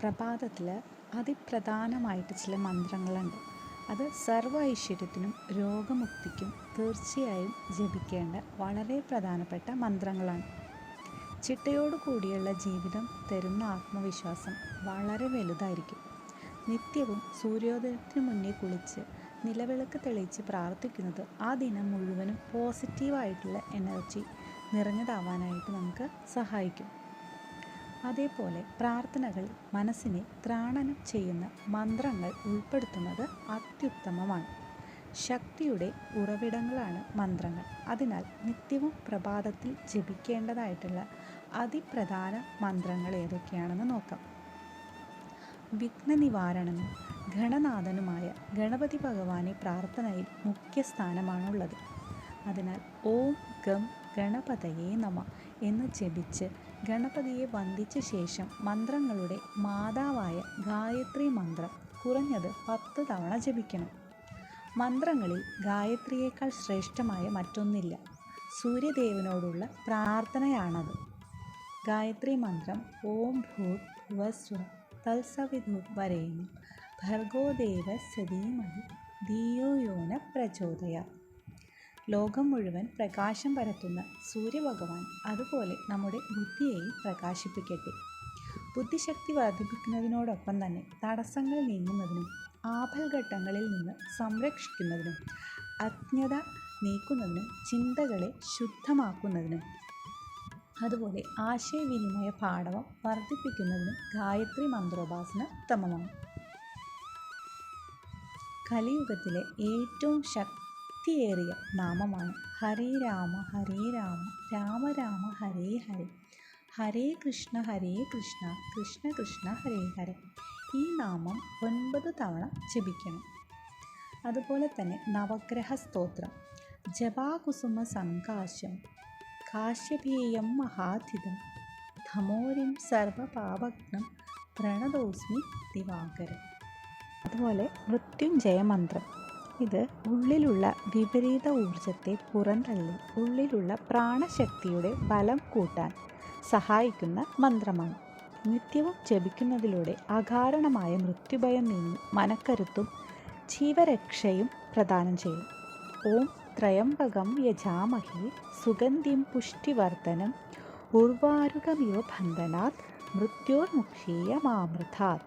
പ്രഭാതത്തിൽ അതിപ്രധാനമായിട്ട് ചില മന്ത്രങ്ങളുണ്ട്. അത് സർവ്വ ഐശ്വര്യത്തിനും രോഗമുക്തിക്കും തീർച്ചയായും ജപിക്കേണ്ട വളരെ പ്രധാനപ്പെട്ട മന്ത്രങ്ങളാണ്. ചിട്ടയോടു കൂടിയുള്ള ജീവിതം തരുന്ന ആത്മവിശ്വാസം വളരെ വലുതായിരിക്കും. നിത്യവും സൂര്യോദയത്തിന് മുന്നേ കുളിച്ച് നിലവിളക്ക് തെളിയിച്ച് പ്രാർത്ഥിക്കുന്നത് ആ ദിനം മുഴുവനും പോസിറ്റീവായിട്ടുള്ള എനർജി നിറഞ്ഞതാവാനായിട്ട് നമുക്ക് സഹായിക്കും. അതേപോലെ പ്രാർത്ഥനകൾ മനസ്സിനെ ത്രാണനം ചെയ്യുന്ന മന്ത്രങ്ങൾ ഉൾപ്പെടുത്തുന്നത് അത്യുത്തമമാണ്. ശക്തിയുടെ ഉറവിടങ്ങളാണ് മന്ത്രങ്ങൾ. അതിനാൽ നിത്യവും പ്രഭാതത്തിൽ ജപിക്കേണ്ടതായിട്ടുള്ള അതിപ്രധാന മന്ത്രങ്ങൾ ഏതൊക്കെയാണെന്ന് നോക്കാം. വിഘ്ന നിവാരണനും ഗണനാഥനുമായ ഗണപതി ഭഗവാനെ പ്രാർത്ഥനയിൽ മുഖ്യസ്ഥാനമാണുള്ളത്. അതിനാൽ ഓം ഗം ഗണപതയേ നമ എന്ന് ജപിച്ച് ഗണപതിയെ വന്ദിച്ച ശേഷം മന്ത്രങ്ങളുടെ മാതാവായ ഗായത്രി മന്ത്രം കുറഞ്ഞത് 10 തവണ ജപിക്കണം. മന്ത്രങ്ങളിൽ ഗായത്രിയേക്കാൾ ശ്രേഷ്ഠമായ മറ്റൊന്നില്ല. സൂര്യദേവനോടുള്ള പ്രാർത്ഥനയാണത്. ഗായത്രി മന്ത്രം ഓം ഭൂത് ഭുവസ്വ തത്സവിതുർവരേണ്യം ഭർഗോ ദേവസ്യ ധീമഹി ധിയോ യോ ന പ്രചോദയാത്. ലോകം മുഴുവൻ പ്രകാശം പരത്തുന്ന സൂര്യഭഗവാൻ അതുപോലെ നമ്മുടെ ബുദ്ധിയെയും പ്രകാശിപ്പിക്കട്ടെ. ബുദ്ധിശക്തി വർദ്ധിപ്പിക്കുന്നതിനോടൊപ്പം തന്നെ തടസ്സങ്ങൾ നീങ്ങുന്നതിനും ആപൽഘട്ടങ്ങളിൽ നിന്ന് സംരക്ഷിക്കുന്നതിനും അജ്ഞത നീക്കുന്നതിനും ചിന്തകളെ ശുദ്ധമാക്കുന്നതിനും അതുപോലെ ആശയവിനിമയ പാടവം വർദ്ധിപ്പിക്കുന്നതിനും ഗായത്രി മന്ത്രോപാസന ഉത്തമമാണ്. കലിയുഗത്തിലെ ഏറ്റവും ശക്തിയേറിയ നാമമാണ് ഹരേ രാമ രാമ രാമ ഹരേ ഹരേ, ഹരേ കൃഷ്ണ കൃഷ്ണ കൃഷ്ണ ഹരേ ഹരേ. ഈ നാമം 9 തവണ ജപിക്കണം. അതുപോലെ തന്നെ നവഗ്രഹ സ്തോത്രം ജപാകുസുമ സങ്കാശം കാശ്യപേയം മഹാധിതം ധമോരിം സർവപാപഘ്നം പ്രണതോസ്മി ദിവാകരം. അതുപോലെ മൃത്യുഞ്ജയ മന്ത്രം. ഇത് ഉള്ളിലുള്ള വിപരീത ഊർജത്തെ പുറന്തള്ളി ഉള്ളിലുള്ള പ്രാണശക്തിയുടെ ബലം കൂട്ടാൻ സഹായിക്കുന്ന മന്ത്രമാണ്. നിത്യവും ജപിക്കുന്നതിലൂടെ അകാരണമായ മൃത്യുഭയം നീങ്ങി മനക്കരുത്തും ജീവരക്ഷയും പ്രദാനം ചെയ്യും. ഓം ത്രയംബകം യജാമഹേ സുഗന്ധിം പുഷ്ടിവർദ്ധനം ഉർവാരുകമിവ ബന്ധനാത് മൃത്യോർമുക്ഷീയമാമൃതാത്.